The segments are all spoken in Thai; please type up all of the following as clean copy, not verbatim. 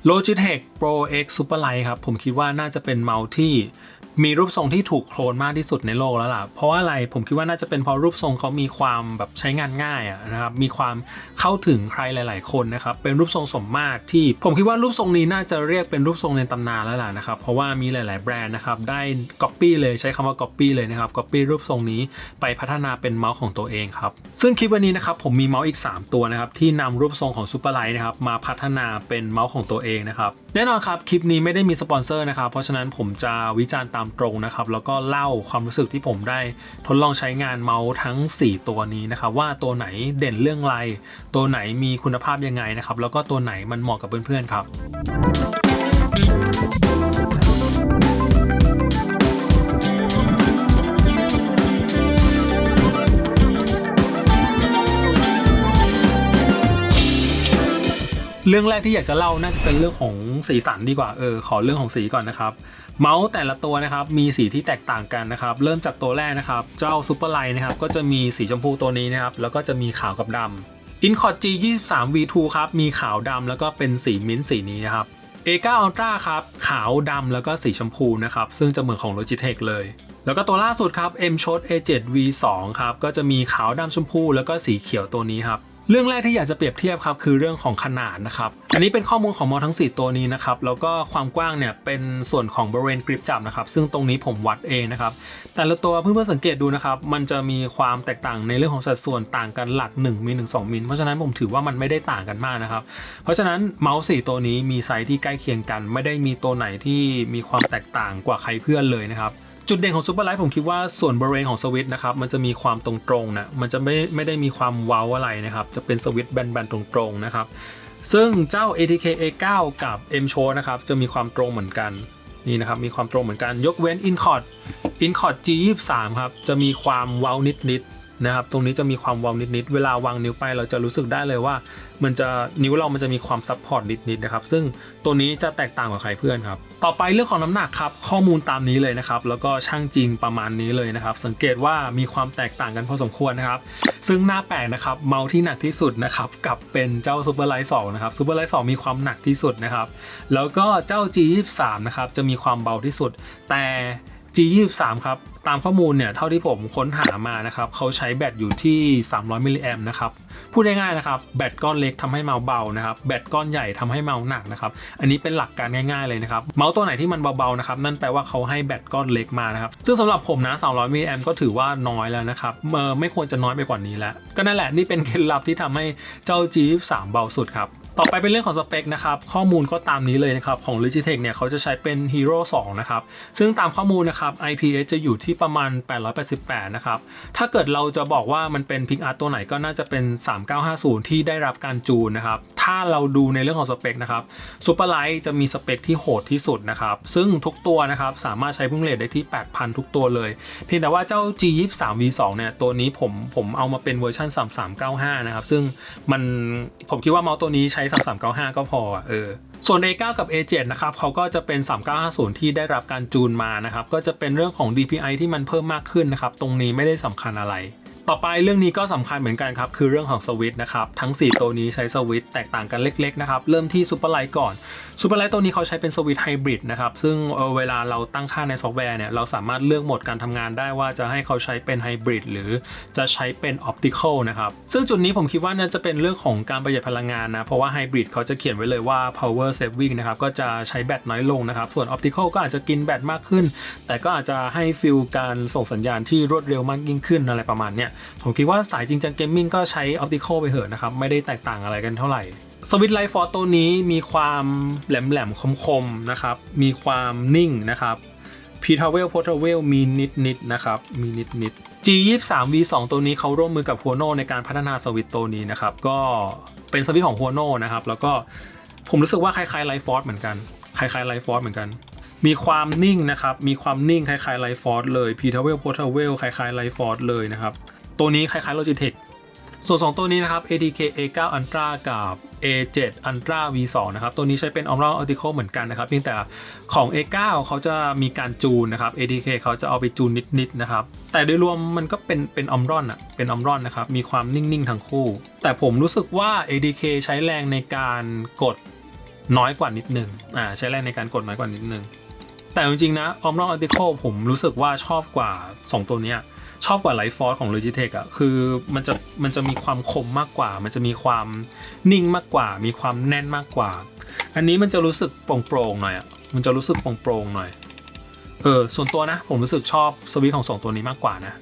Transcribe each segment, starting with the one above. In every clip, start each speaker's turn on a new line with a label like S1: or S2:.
S1: Logitech Pro X Superlight ครับผมคิดว่าน่าจะเป็นเมาส์ที่มีรูปทรงที่ถูกโคลนมากที่สุดในโลกแล้วล่ะเพราะว่าอะไรผมคิดว่าน่าจะเป็นเพราะรูปทรงเขามีความแบบใช้งานง่ายนะครับมีความเข้าถึงใครหลายๆคนนะครับเป็นรูปทรงสมมาตรที่ผมคิดว่ารูปทรงนี้น่าจะเรียกเป็นรูปทรงในตำนานแล้วล่ะนะครับเพราะว่ามีหลายๆแบรนด์นะครับได้ Copy เลยใช้คำว่า Copy เลยนะครับ Copy รูปทรงนี้ไปพัฒนาเป็นเมาส์ของตัวเองครับซึ่งคลิปวันนี้นะครับผมมีเมาส์อีก3ตัวนะครับที่นำรูปทรงของ Superlight นะครับมาพัฒนาเป็นเมาส์ของตัวเองนะครับแน่นอนครับคลิปนี้ไม่ได้มีสปอนเซอร์นะครับเพราะฉะนั้นผมจะวิจารณ์ตามตรงนะครับแล้วก็เล่าความรู้สึกที่ผมได้ทดลองใช้งานเมาส์ทั้ง4ตัวนี้นะครับว่าตัวไหนเด่นเรื่องอะไรตัวไหนมีคุณภาพยังไงนะครับแล้วก็ตัวไหนมันเหมาะกับเพื่อนๆครับเรื่องแรกที่อยากจะเล่าน่าจะเป็นเรื่องของสีสันดีกว่าขอเรื่องของสีก่อนนะครับเมาส์แต่ละตัวนะครับมีสีที่แตกต่างกันนะครับเริ่มจากตัวแรกนะครับเจ้า Superlight นะครับก็จะมีสีชมพูตัวนี้นะครับแล้วก็จะมีขาวกับดำ InCord G23 V2 ครับมีขาวดำแล้วก็เป็นสีมิ้นท์สีนี้นะครับ A9 Ultra ครับขาวดำแล้วก็สีชมพูนะครับซึ่งจะเหมือนของ Logitech เลยแล้วก็ตัวล่าสุดครับ M-Shot A7 V2 ครับก็จะมีขาวดำชมพูแล้วก็สีเขียวตัวนี้ครับเรื่องแรกที่อยากจะเปรียบเทียบครับคือเรื่องของขนาดนะครับอันนี้เป็นข้อมูลของเมาส์ทั้ง4ตัวนี้นะครับแล้วก็ความกว้างเนี่ยเป็นส่วนของบริเวณกริปจับนะครับซึ่งตรงนี้ผมวัดเองนะครับแต่ละตัวเพื่อนๆสังเกตดูนะครับมันจะมีความแตกต่างในเรื่องของสัดส่วนต่างกันหลัก1มิลถึง2มิลเพราะฉะนั้นผมถือว่ามันไม่ได้ต่างกันมากนะครับเพราะฉะนั้นเมาส์4ตัวนี้มีไซส์ที่ใกล้เคียงกันไม่ได้มีตัวไหนที่มีความแตกต่างกว่าใครเพื่อนเลยนะครับจุดเด่นของ Superlight ผมคิดว่าส่วนบริเวณของสวิตช์นะครับมันจะมีความตรงๆนะมันจะไม่ได้มีความเว้าอะไรนะครับจะเป็นสวิตช์แบนๆตรงๆนะครับซึ่งเจ้า ATK A9 กับ M-Shot นะครับจะมีความตรงเหมือนกันนี่นะครับมีความตรงเหมือนกันยกเว้น InCord G23 ครับจะมีความเว้านิดๆนะครับตรงนี้จะมีความเว้านิดๆเวลาวางนิ้วไปเราจะรู้สึกได้เลยว่านิ้วเรามันจะมีความซัพพอร์ตนิดๆนะครับซึ่งตัวนี้จะแตกต่างกว่าใครเพื่อนครับต่อไปเรื่องของน้ำหนักครับข้อมูลตามนี้เลยนะครับแล้วก็ช่างจริงประมาณนี้เลยนะครับสังเกตว่ามีความแตกต่างกันพอสมควรนะครับซึ่งน่าแปลกนะครับเมาส์ที่หนักที่สุดนะครับกับเป็นเจ้า Superlight 2นะครับ Superlight 2มีความหนักที่สุดนะครับแล้วก็เจ้า G23 นะครับจะมีความเบาที่สุดแต่ G23 ครับตามข้อมูลเนี่ยเท่าที่ผมค้นหามานะครับเขาใช้แบตอยู่ที่300มิลลิแอมป์นะครับพูดง่ายๆนะครับแบตก้อนเล็กทำให้เมาส์เบานะครับแบตก้อนใหญ่ทำให้เมาส์หนักนะครับอันนี้เป็นหลักการง่ายๆเลยนะครับเมาส์ตัวไหนที่มันเบาๆนะครับนั่นแปลว่าเขาให้แบตก้อนเล็กมานะครับซึ่งสำหรับผมนะ300มิลลิแอมป์ก็ถือว่าน้อยแล้วนะครับไม่ควรจะน้อยไปกว่านี้แล้วก็นั่นแหละนี่เป็นเคล็ดลับที่ทำให้เจ้า G23 เบาสุดครับต่อไปเป็นเรื่องของสเปคนะครับข้อมูลก็ตามนี้เลยนะครับของ Logitech เนี่ยเขาจะใช้เป็น Hero 2นะครับซึ่งตามข้อมูลนะครับ IPS จะอยู่ที่ประมาณ888นะครับถ้าเกิดเราจะบอกว่ามันเป็น PicArt ตัวไหนก็น่าจะเป็น3950ที่ได้รับการจูนนะครับถ้าเราดูในเรื่องของสเปคนะครับ Superlight จะมีสเปคที่โหดที่สุดนะครับซึ่งทุกตัวนะครับสามารถใช้พุ่งเรทได้ที่ 8,000 ทุกตัวเลยเพียงแต่ว่าเจ้า G23 V2 เนี่ยตัวนี้ผมเอามาเป็นเวอร์ชัน3395นะครับซึ่งผมคิดว่าเมาส์ตัวนี้ใช้3395ก็พอส่วน A9 กับ A7 นะครับเขาก็จะเป็น3950ที่ได้รับการจูนมานะครับก็จะเป็นเรื่องของ DPI ที่มันเพิ่มมากขึ้นนะครับตรงนี้ไม่ได้สำคัญอะไรต่อไปเรื่องนี้ก็สำคัญเหมือนกันครับคือเรื่องของสวิตช์นะครับทั้ง4ตัวนี้ใช้สวิตช์แตกต่างกันเล็กๆนะครับเริ่มที่ Superlight ก่อน Superlight ตัวนี้เขาใช้เป็นสวิตช์ไฮบริดนะครับซึ่งเวลาเราตั้งค่าในซอฟต์แวร์เนี่ยเราสามารถเลือกโหมดการทำงานได้ว่าจะให้เขาใช้เป็นไฮบริดหรือจะใช้เป็นออปติคอลนะครับซึ่งจุดนี้ผมคิดว่าน่าจะเป็นเรื่องของการประหยัดพลังงานนะเพราะว่าไฮบริดเขาจะเขียนไว้เลยว่า power saving นะครับก็จะใช้แบตน้อยลงนะครับส่วนออปติคอลก็อาจจะกินแบตมากขึ้นแต่ก็อาจจะให้ฟีลการส่งสัญญาณที่รวดเร็วมากยิ่งขึ้นอะไรประมาณเนี้ยผมคิดว่าสายจริงจังเกมมิ่งก็ใช้ออปติคอลไปเถอะนะครับไม่ได้แตกต่างอะไรกันเท่าไหร่สวิตช์ไลท์ฟอร์ตัวนี้มีความแหลมๆคมๆนะครับมีความนิ่งนะครับ P-Travel Portable มีนิดๆนะครับมีนิดๆ G23 V2 ตัวนี้เขาร่วมมือกับ Huono ในการพัฒนาสวิตช์ตัวนี้นะครับก็เป็นสวิตช์ของ Huono นะครับแล้วก็ผมรู้สึกว่าคล้ายๆ Light Force เหมือนกันคล้ายๆ Light Force เหมือนกันมีความนิ่งนะครับมีความนิ่งคล้ายๆ Light Force เลย P-Travel Portable คล้ายๆ Light Force เลยนะครับตัวนี้คล้ายๆ Logitech ส่วน2ตัวนี้นะครับ ATK A9 Ultra กับ A7 Ultra V2 นะครับตัวนี้ใช้เป็น Omron Optical เหมือนกันนะครับเพียงแต่ของ A9 เขาจะมีการจูนนะครับ ATK เขาจะเอาไปจูนนิดๆนะครับแต่โดยรวมมันก็เป็น Omron เป็น Omron นะครับมีความนิ่งๆทั้งคู่แต่ผมรู้สึกว่า ATK ใช้แรงในการกด น้อยกว่านิดนึงใช้แรงในการกดน้อยกว่านิดนึงแต่จริงๆนะออมนอลอาร์ติเคิลผมรู้สึกว่าชอบกว่า2ตัวเนี้ยชอบกว่าไลฟ์ฟอร์สของ Logitech อ่ะคือมันจะมีความคมมากกว่ามันจะมีความนิ่งมากกว่ามีความแน่นมากกว่าอันนี้มันจะรู้สึกโปร่งๆหน่อยอ่ะมันจะรู้สึกโปร่งๆหน่อยส่วนตัวนะผมรู้สึกชอบสวิตช์ของ2ตัวนี้มากกว่านะ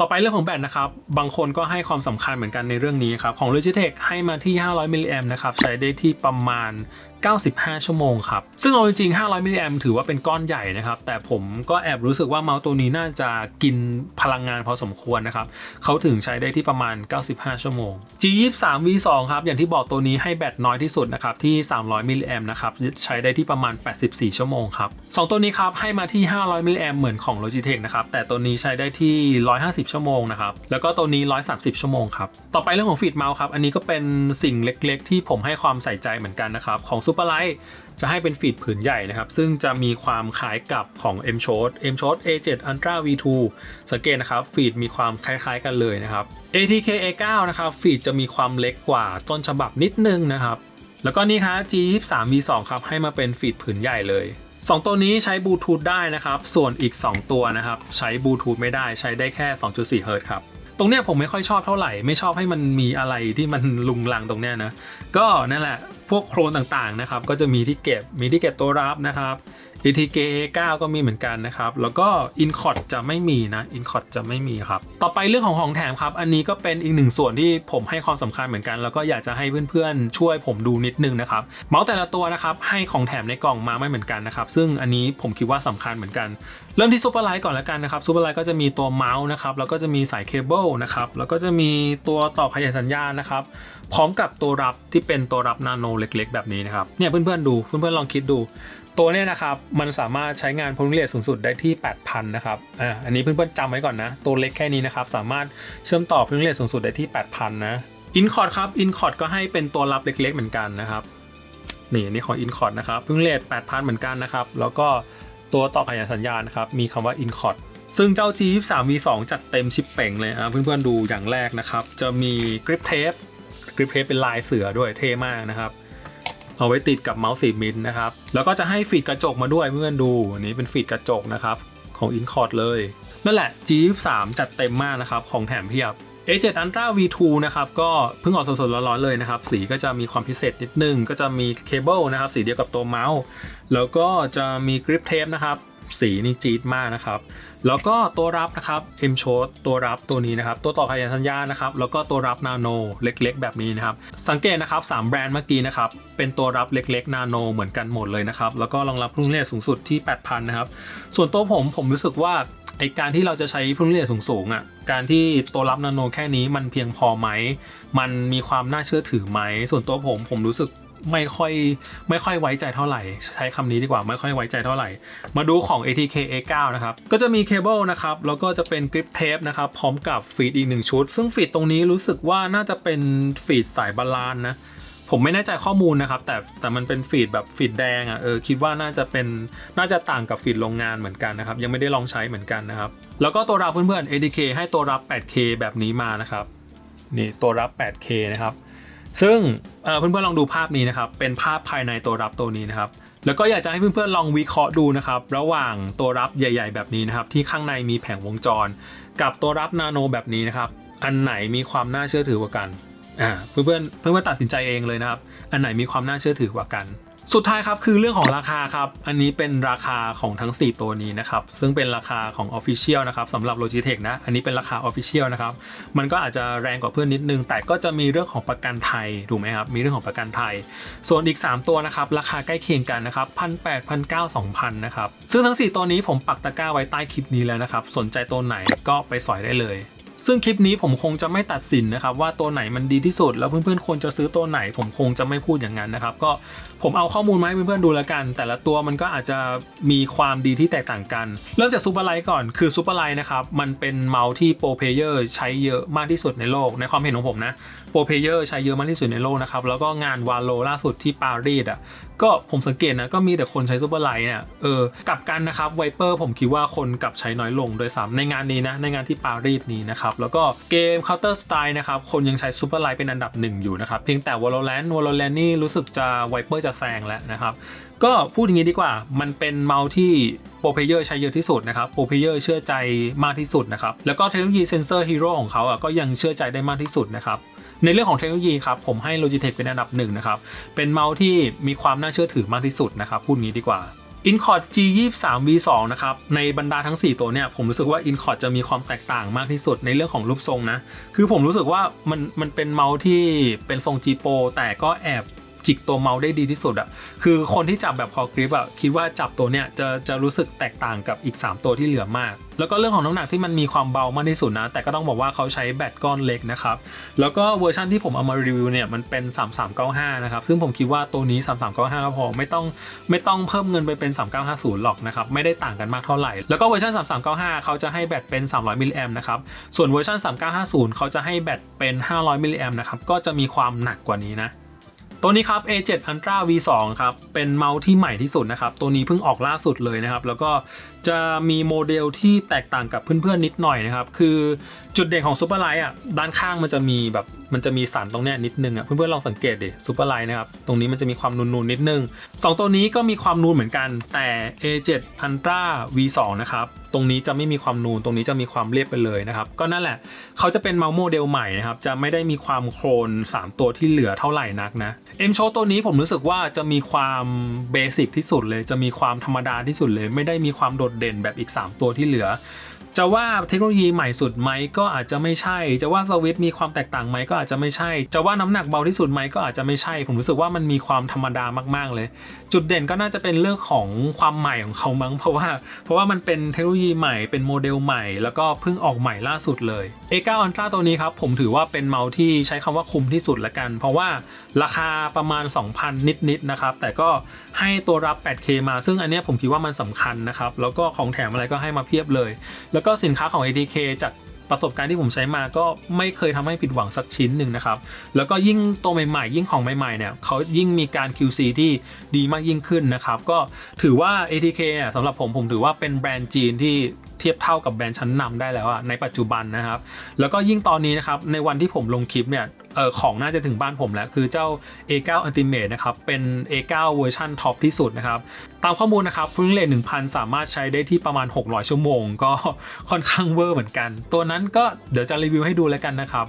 S1: ต่อไปเรื่องของแบตนะครับบางคนก็ให้ความสำคัญเหมือนกันในเรื่องนี้ครับของ Logitech ให้มาที่500มิลลิแอมป์นะครับใช้ได้ที่ประมาณ95ชั่วโมงครับซึ่งเอาจริงๆ500มิลลิแอมป์ถือว่าเป็นก้อนใหญ่นะครับแต่ผมก็แอบรู้สึกว่าเมาส์ตัวนี้น่าจะกินพลังงานพอสมควรนะครับเขาถึงใช้ได้ที่ประมาณ95ชั่วโมง G23 V2 ครับอย่างที่บอกตัวนี้ให้แบตน้อยที่สุดนะครับที่300มิลลิแอมป์นะครับใช้ได้ที่ประมาณ84ชั่วโมงครับ2ตัวนี้ครับให้มาที่500มิลลิแอมป์เหมือนของ Logitech นะครับแต่ตัวนี้ใช้ได้ที่150ชั่วโมงนะครับแล้วก็ตัวนี้130ชั่วโมงครับต่อไปเรื่องของฟีดเมาส์ครับอันนี้ก็เป็นสิ่งเล็กๆที่ผมให้ความใส่ใจเหมือนกันนะครับของ Superlight จะให้เป็นฟีดผืนใหญ่นะครับซึ่งจะมีความคล้ายกับของ M-Shot A7 Ultra V2 สังเกตนะครับฟีดมีความคล้ายๆกันเลยนะครับ ATK A9 นะครับฟีดจะมีความเล็กกว่าต้นฉบับนิดนึงนะครับแล้วก็นี่ครับ G23 V2 ครับให้มาเป็นฟีดผืนใหญ่เลย2ตัวนี้ใช้บลูทูธได้นะครับส่วนอีก2ตัวนะครับใช้บลูทูธไม่ได้ใช้ได้แค่ 2.4 เฮิร์ตซ์ครับตรงเนี้ยผมไม่ค่อยชอบเท่าไหร่ไม่ชอบให้มันมีอะไรที่มันลุงลังตรงเนี้ยนะก็นั่นแหละพวกโครนต่างๆนะครับก็จะมีที่เก็บตัวรับนะครับ ATK A9 ก็มีเหมือนกันนะครับแล้วก็ InCOT จะไม่มีนะ InCOT จะไม่มีครับต่อไปเรื่องของแถมครับอันนี้ก็เป็นอีกหนึ่งส่วนที่ผมให้ความสำคัญเหมือนกันแล้วก็อยากจะให้เพื่อนๆช่วยผมดูนิดนึงนะครับเมาส์แต่ละตัวนะครับให้ของแถมในกล่องมาไม่เหมือนกันนะครับซึ่งอันนี้ผมคิดว่าสำคัญเหมือนกันเริ่มที่ Superlight ก่อนแล้วกันนะครับ Superlight ก็จะมีตัวเมาส์นะครับแล้วก็จะมีสายเคเบิลนะครับแล้วก็จะมีตัวต่อขยายสัญญาณนะครับพร้อมกับตัวรับที่เป็นตัวรับนาโนเล็กๆแบบนี้นะครับเนี่ยเพื่อนๆดูเพื่อนๆลองคิดดูตัวเนี้ยนะครับมันสามารถใช้งานพลังงานสูงสุดได้ที่ 8,000 นะครับอันนี้เพื่อนๆจำไว้ก่อนนะตัวเล็กแค่นี้นะครับสามารถเชื่อมต่อพลังงานสูงสุดได้ที่ 8,000 นะ InCOT ครับ InCOT ก็ให้เป็นตัวรับเล็กๆเหมือนกันนะครับนี่ของ InCOT นะครับพลังงาน 8,000 เหมือนกันนะครับแล้วก็ตัวต่อขยายสัญญาณนะครับมีคำว่า InCOT ซึ่งเจ้า G23 V2 จัดเต็มชิปเป่งเลยเพื่อนๆดูอย่างแรกนะครับจะมีกริปเทปเป็นลายเสือด้วยเท่มากนะครับเอาไว้ติดกับเมาส์4มิลนะครับแล้วก็จะให้ฟีดกระจกมาด้วยเพื่อนดูอันนี้เป็นฟีดกระจกนะครับของ InCOT เลยนั่นแหละ G23 จัดเต็มมากนะครับของแถมเพียบ A7 Ultra V2 นะครับก็เพิ่งออกสดๆร้อนๆเลยนะครับสีก็จะมีความพิเศษนิดนึงก็จะมีเคเบิลนะครับสีเดียวกับตัวเมาส์แล้วก็จะมีกริปเทปนะครับสีนี่จี๊ดมากนะครับแล้วก็ตัวรับนะครับ M-Shot ตัวรับตัวนี้นะครับตัวต่อขยายสัญญาณนะครับแล้วก็ตัวรับนาโนเล็กๆแบบนี้นะครับสังเกตนะครับ3แบรนด์เมื่อกี้นะครับเป็นตัวรับเล็กๆนาโนเหมือนกันหมดเลยนะครับแล้วก็รองรับพลังงานสูงสุดที่ 8,000 นะครับส่วนตัวผมรู้สึกว่าไอการที่เราจะใช้พลังงานสูงๆอ่ะการที่ตัวรับนาโนแค่นี้มันเพียงพอไหมมันมีความน่าเชื่อถือไหมส่วนตัวผมรู้สึกไม่ค่อยไว้ใจเท่าไหร่ใช้คำนี้ดีกว่าไม่ค่อยไว้ใจเท่าไหร่มาดูของ ATK A9 นะครับก็จะมีเคเบิลนะครับแล้วก็จะเป็นกริปเทปนะครับพร้อมกับฟีดอีก1ชุดซึ่งฟีดตรงนี้รู้สึกว่าน่าจะเป็นฟีดสายบาลานซ์นะผมไม่แน่ใจข้อมูลนะครับแต่มันเป็นฟีดแบบฟีดแดงอ่ะคิดว่าน่าจะต่างกับฟีดโรงงานเหมือนกันนะครับยังไม่ได้ลองใช้เหมือนกันนะครับแล้วก็ตัวรับเพื่อนๆ ATK ให้ตัวรับ 8K แบบนี้มานะครับนี่ตัวรับ 8K นะครับซึ่งเพื่อนๆลองดูภาพนี้นะครับเป็นภาพภายในตัวรับตัวนี้นะครับแล้วก็อยากจะให้เพื่อนๆลองวิเคราะห์ดูนะครับระหว่างตัวรับใหญ่ๆแบบนี้นะครับที่ข้างในมีแผงวงจรกับตัวรับนาโนแบบนี้นะครับอันไหนมีความน่าเชื่อถือกว่ากันเพื่อนตัดสินใจเองเลยนะครับอันไหนมีความน่าเชื่อถือกว่ากัน สุดท้ายครับคือเรื่องของราคาครับอันนี้เป็นราคาของทั้ง4ตัวนี้นะครับซึ่งเป็นราคาของ Official นะครับสำหรับ Logitech นะอันนี้เป็นราคา Official นะครับมันก็อาจจะแรงกว่าเพื่อนนิดนึงแต่ก็จะมีเรื่องของประกันไทยถูกไหมครับมีเรื่องของประกันไทยส่วนอีก3ตัวนะครับราคาใกล้เคียงกันนะครับ 1,800 1,900 2,000 นะครับซึ่งทั้ง4ตัวนี้ผมปักตะกร้าไว้ใต้คลิปนี้แล้วนะครับสนใจตัวไหนก็ไปสอยได้เลยซึ่งคลิปนี้ผมคงจะไม่ตัดสินนะครับว่าตัวไหนมันดีที่สุดแล้วเพื่อนๆควรจะซื้อตัวไหนผมคงจะไม่พูดอย่างนั้นนะครับก็ผมเอาข้อมูลมาให้เพื่อนๆดูแล้วกันแต่ละตัวมันก็อาจจะมีความดีที่แตกต่างกันเริ่มจากซูเปอร์ไลท์ก่อนคือซูเปอร์ไลท์นะครับมันเป็นเมาส์ที่โปรเพลเยอร์ใช้เยอะมากที่สุดในโลกในความเห็นของผมนะโปรเพลเยอร์ใช้เยอะมากที่สุดในโลกนะครับแล้วก็งานวาโลล่าสุดที่ปารีสอ่ะก็ผมสังเกตนะก็มีแต่คนใช้ซูเปอร์ไลท์เนี่ยกลับกันนะครับไวเปอร์ผมคิดว่าคนกลับใช้น้อยลงโดยซ้ำในงานนี้นะในงานที่ปารีสนี้นะครับแล้วก็เกม Counter Strike นะครับคนยังใช้ซูเปอร์ไลท์เป็นอันดับ1อยู่นะครับเพียงแต่ Valorant นี่รู้สึกจะไวเปอร์จะแซงแล้วนะครับก็พูดอย่างนี้ดีกว่ามันเป็นเมาส์ที่โปรเพลเยอร์ใช้เยอะที่สุดนะครับโปรเพลเยอร์เชื่อใจมากที่สุดนะครับแล้วก็เทคโนโลยีเซนเซอร์ฮีโร่ของเขาก็ยังเชื่อใจได้มากที่สุดนะครับในเรื่องของเทคโนโลยีครับผมให้ Logitech เป็นอันดับ1นะครับเป็นเมาส์ที่มีความน่าเชื่อถือมากที่สุดนะครับพูดงี้ดีกว่า InCord G23 V2 นะครับในบรรดาทั้ง4ตัวเนี่ยผมรู้สึกว่า InCord จะมีความแตกต่างมากที่สุดในเรื่องของรูปทรงนะคือผมรู้สึกว่ามันเป็นเมาส์ที่เป็นทรง G Pro แต่ก็แอบจิกตัวเมาส์ได้ดีที่สุดอ่ะคือคนที่จับแบบคอกริปอ่ะคิดว่าจับตัวเนี้ยจะรู้สึกแตกต่างกับอีก3ตัวที่เหลือมากแล้วก็เรื่องของน้ำหนักที่มันมีความเบามากที่สุดนะแต่ก็ต้องบอกว่าเขาใช้แบตก้อนเล็กนะครับแล้วก็เวอร์ชันที่ผมเอามารีวิวเนี่ยมันเป็น3395นะครับซึ่งผมคิดว่าตัวนี้3395ก็พอไม่ต้องเพิ่มเงินไปเป็น3950หรอกนะครับไม่ได้ต่างกันมากเท่าไหร่แล้วก็เวอร์ชัน3395เขาจะให้แบตเป็น300มิลลิแอมป์นะครับส่วนเวอร์ชัน3950เขาจะให้แบตเป็น500มิลลิแอมป์นะครับก็จะมีความหนักกว่านี้นะตัวนี้ครับ A7 Ultra V2 ครับเป็นเมาส์ที่ใหม่ที่สุดนะครับตัวนี้เพิ่งออกล่าสุดเลยนะครับแล้วก็จะมีโมเดลที่แตกต่างกับเพื่อนๆนิดหน่อยนะครับคือจุดเด่นของซูเปอร์ไลท์ด้านข้างมันจะมีสันตรงเนี้ยนิดนึงเพื่อนๆลองสังเกตดิซูเปอร์ไลท์นะครับตรงนี้มันจะมีความนูนๆนิดนึง2ตัวนี้ก็มีความนูนเหมือนกันแต่ A7 Ultra V2 นะครับตรงนี้จะไม่มีความนูนตรงนี้จะมีความเรียบไปเลยนะครับก็นั่นแหละเขาจะเป็นเมาส์โมเดลใหม่นะครับจะไม่ได้มีความโครน3ตัวที่เหลือเท่าไหร่นักนะM-Shock ตัวนี้ผมรู้สึกว่าจะมีความเบสิกที่สุดเลยจะมีความธรรมดาที่สุดเลยไม่ได้มีความโดดเด่นแบบอีก3ตัวที่เหลือจะว่าเทคโนโลยีใหม่สุดไหมก็อาจจะไม่ใช่จะว่าสวิตช์มีความแตกต่างไหมก็อาจจะไม่ใช่จะว่าน้ำหนักเบาที่สุดไหมก็อาจจะไม่ใช่ผมรู้สึกว่ามันมีความธรรมดามากๆเลยจุดเด่นก็น่าจะเป็นเรื่องของความใหม่ของเขามั้งเพราะว่ามันเป็นเทคโนโลยีใหม่เป็นโมเดลใหม่แล้วก็เพิ่งออกใหม่ล่าสุดเลย A9 Ultra ตัวนี้ครับผมถือว่าเป็นเมาส์ที่ใช้คำว่าคุ้มที่สุดละกันเพราะว่าราคาประมาณ 2,000 นิดๆนะครับแต่ก็ให้ตัวรับ 8K มาซึ่งอันนี้ผมคิดว่ามันสำคัญนะครับแล้วก็ของแถมอะไรก็ให้มาเพียบเลยแล้วก็สินค้าของ ATK จากประสบการณ์ที่ผมใช้มาก็ไม่เคยทำให้ผิดหวังสักชิ้นหนึ่งนะครับแล้วก็ยิ่งตัวใหม่ๆยิ่งของใหม่ๆเนี่ยเขายิ่งมีการ QC ที่ดีมากยิ่งขึ้นนะครับก็ถือว่า ATK สำหรับผมถือว่าเป็นแบรนด์จีนที่เทียบเท่ากับแบรนด์ชั้นนำได้แล้วในปัจจุบันนะครับแล้วก็ยิ่งตอนนี้นะครับในวันที่ผมลงคลิปเนี่ยของน่าจะถึงบ้านผมแล้วคือเจ้า A9 Ultimate นะครับเป็น A9 เวอร์ชันท็อปที่สุดนะครับตามข้อมูลนะครับพื้นเรท 1,000 สามารถใช้ได้ที่ประมาณ600ชั่วโมงก็ค่อนข้างเวอร์เหมือนกันตัวนั้นก็เดี๋ยวจะรีวิวให้ดูแล้วกันนะครั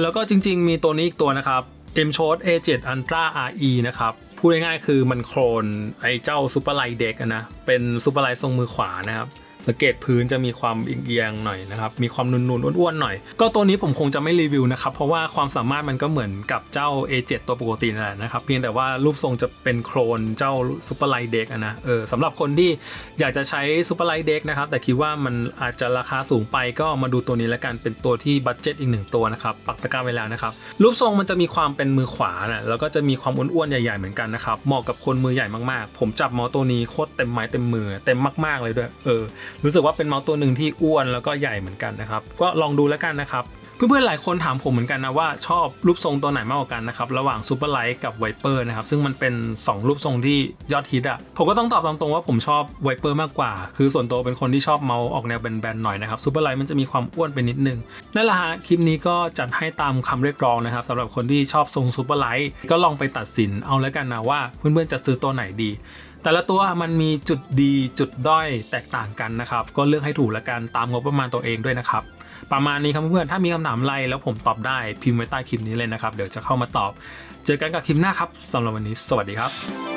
S1: บแล้วก็จริงๆมีตัวนี้อีกตัวนะครับ M-Shock A7 Ultra RE นะครับพูดง่ายๆคือมันโคลนไอ้เจ้า Superlight Deck นะเป็น Superlight ทรงมือขวานะครับสังเกตพื้นจะมีความเอียงๆหน่อยนะครับมีความนูนๆอ้วนๆหน่อยก็ตัวนี้ผมคงจะไม่รีวิวนะครับเพราะว่าความสามารถมันก็เหมือนกับเจ้า A7 ตัวปกตินั่นแหละนะครับเพียงแต่ว่ารูปทรงจะเป็นโคลนเจ้า Superlight Deck นะสำหรับคนที่อยากจะใช้ Superlight Deck นะครับแต่คิดว่ามันอาจจะราคาสูงไปก็มาดูตัวนี้แล้วกันเป็นตัวที่บัดเจ็ตอีก1ตัวนะครับปักตะกร้าไว้แล้วนะครับรูปทรงมันจะมีความเป็นมือขวานะแล้วก็จะมีความอ้วนๆใหญ่ๆเหมือนกันนะครับเหมาะกับคนมือใหญ่มากๆผมจับเมาส์ตัวนี้โคตรเต็มไม้เต็มมือเต็มมากๆเลยด้วยรู้สึกว่าเป็นเมาส์ตัวหนึ่งที่อ้วนแล้วก็ใหญ่เหมือนกันนะครับก็ลองดูแล้วกันนะครับเพื่อนๆหลายคนถามผมเหมือนกันนะว่าชอบรูปทรงตัวไหนมากกว่ากันนะครับระหว่าง Superlight กับ Viper นะครับซึ่งมันเป็น2รูปทรงที่ยอดฮิตผมก็ต้องตอบตามตรงว่าผมชอบ Viper มากกว่าคือส่วนตัวเป็นคนที่ชอบเมาส์ออกแนวแบนๆหน่อยนะครับ Superlight มันจะมีความอ้วนไปนิดนึงนั่นแหละฮะคลิปนี้ก็จัดให้ตามคำเรียกร้องนะครับสำหรับคนที่ชอบทรง Superlight ก็ลองไปตัดสินเอาแล้วกันนะว่าเพื่อนๆจะซื้อตัวไหนดีแต่ละตัวมันมีจุดดีจุดด้อยแตกต่างกันนะครับก็เลือกให้ถูกละกันตามงบประมาณตัวเองด้วยนะครับประมาณนี้ครับเพื่อนๆถ้ามีคำถามอะไรแล้วผมตอบได้พิมพ์ไว้ใต้คลิปนี้เลยนะครับเดี๋ยวจะเข้ามาตอบเจอกันกับคลิปหน้าครับสำหรับวันนี้สวัสดีครับ